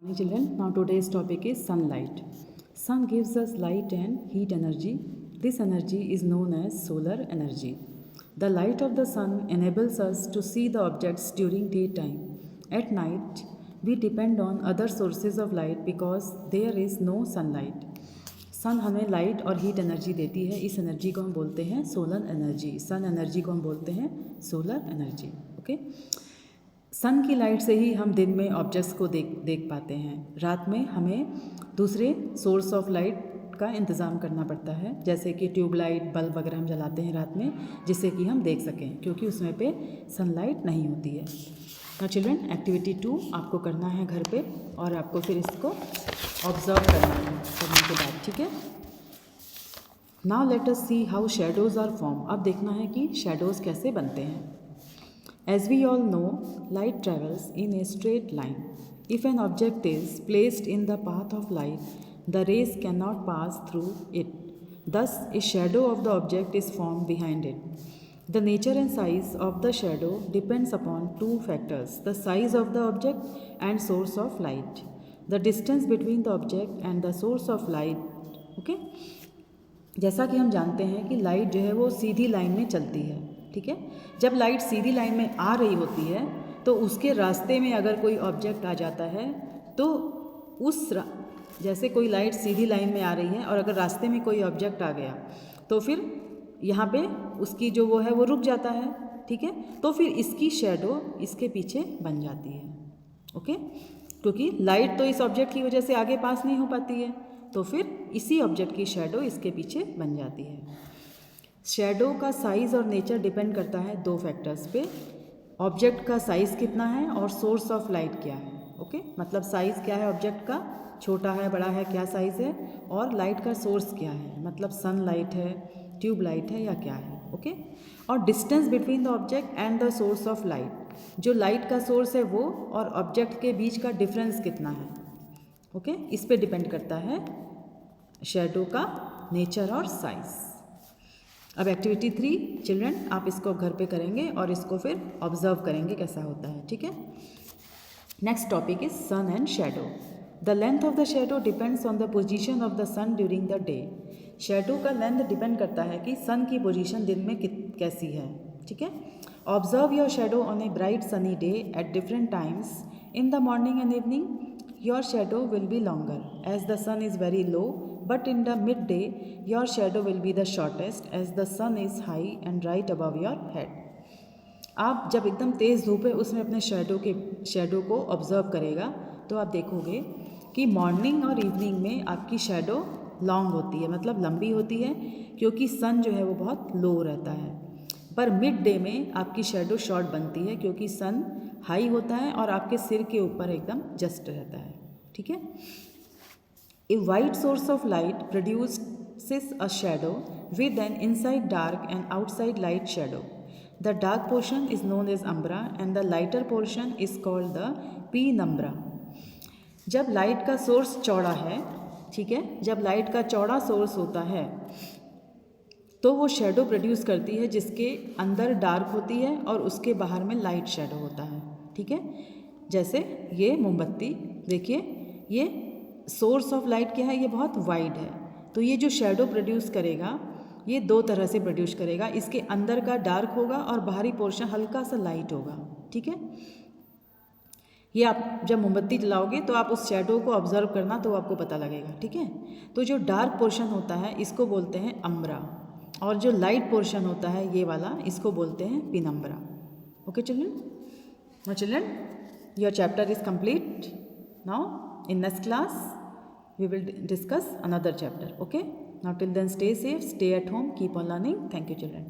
Morning children, now today's topic is sunlight. Sun gives us light and heat energy. This energy is known as solar energy. The light of the sun enables us to see the objects during daytime. At night, we depend on other sources of light because there is no sunlight. सन हमें light और heat energy देती है. इस energy को हम बोलते हैं solar energy. Sun energy को हम बोलते हैं सोलर एनर्जी. ओके. सन की लाइट से ही हम दिन में ऑब्जेक्ट्स को देख पाते हैं. रात में हमें दूसरे सोर्स ऑफ लाइट का इंतज़ाम करना पड़ता है, जैसे कि ट्यूबलाइट, बल्ब वगैरह हम जलाते हैं रात में, जिससे कि हम देख सकें, क्योंकि उसमें पे सनलाइट नहीं होती है. ना चिल्ड्रन, एक्टिविटी 2 आपको करना है घर पे, और आपको फिर इसको ऑब्जर्व करना है करने के बाद. ठीक है. Now let us see how shadows are form. अब देखना है कि शेडोज़ कैसे बनते हैं. As we all know, light travels in a straight line. If an object is placed in the path of light, the rays cannot pass through it. Thus, a shadow of the object is formed behind it. The nature and size of the shadow depends upon two factors: the size of the object and source of light. The distance between the object and the source of light. Okay? जैसा कि हम जानते हैं कि light जो है वो सीधी line में चलती है. ठीक है. जब लाइट सीधी लाइन में आ रही होती है तो उसके रास्ते में अगर कोई ऑब्जेक्ट आ जाता है तो जैसे कोई लाइट सीधी लाइन में आ रही है और अगर रास्ते में कोई ऑब्जेक्ट आ गया तो फिर यहाँ पे उसकी जो वो है वो रुक जाता है. ठीक है. तो फिर इसकी शेडो इसके पीछे बन जाती है. ओके. क्योंकि लाइट तो इस ऑब्जेक्ट की वजह से आगे पास नहीं हो पाती है, तो फिर इसी ऑब्जेक्ट की शेडो इसके पीछे बन जाती है. शेडो का साइज़ और नेचर डिपेंड करता है दो फैक्टर्स पे. ऑब्जेक्ट का साइज़ कितना है और सोर्स ऑफ लाइट क्या है. ओके. मतलब साइज़ क्या है ऑब्जेक्ट का, छोटा है, बड़ा है, क्या साइज़ है, और लाइट का सोर्स क्या है, मतलब सन लाइट है, ट्यूब लाइट है, या क्या है. ओके. और distance between the object and the source of light, जो लाइट का सोर्स है वो और ऑब्जेक्ट के बीच का डिफरेंस कितना है. ओके. इस पे डिपेंड करता है शेडो का नेचर और साइज़. अब एक्टिविटी 3 चिल्ड्रन, आप इसको घर पे करेंगे और इसको फिर ऑब्जर्व करेंगे कैसा होता है. ठीक है. Next topic is sun and shadow. The length of the shadow depends on the position of the sun during the day. Shadow का लेंथ डिपेंड करता है कि सन की पोजीशन दिन में कैसी है. ठीक है. Observe your shadow on a bright sunny day at different times. In the morning and evening your shadow will be longer as the sun is very low, but in the midday your shadow will be the shortest as the sun is high and right above your head. आप जब एकदम तेज़ धूप है उसमें अपने shadow को observe करेगा तो आप देखोगे कि मॉर्निंग और इवनिंग में आपकी शेडो लॉन्ग होती है, मतलब लंबी होती है, क्योंकि सन जो है वो बहुत लो रहता है. पर मिड डे में आपकी शेडो शॉर्ट बनती है क्योंकि सन हाई होता है और आपके सिर के ऊपर एकदम जस्ट रहता है. ठीक है. A white source of light produces a shadow with an inside dark and outside light shadow. The dark portion is known as umbra and the lighter portion is called the penumbra. जब light का source चौड़ा है, ठीक है, जब light का चौड़ा source होता है तो वो शेडो प्रोड्यूस करती है जिसके अंदर डार्क होती है और उसके बाहर में लाइट शेडो होता है. ठीक है. जैसे ये मोमबत्ती देखिए, ये सोर्स ऑफ लाइट क्या है, ये बहुत वाइड है, तो ये जो शेडो प्रोड्यूस करेगा ये दो तरह से प्रोड्यूस करेगा. इसके अंदर का डार्क होगा और बाहरी पोर्शन हल्का सा लाइट होगा. ठीक है. ये आप जब मोमबत्ती जलाओगे तो आप उस शेडो को ऑब्जर्व करना तो आपको पता लगेगा. ठीक है. तो जो डार्क पोर्शन होता है इसको बोलते हैं अम्ब्रा, और जो लाइट पोर्शन होता है ये वाला इसको बोलते हैं penumbra. Okay children. Now children, your chapter is complete. Now in next class we will discuss another chapter. Okay. Now till then stay safe, stay at home, keep on learning. Thank you children.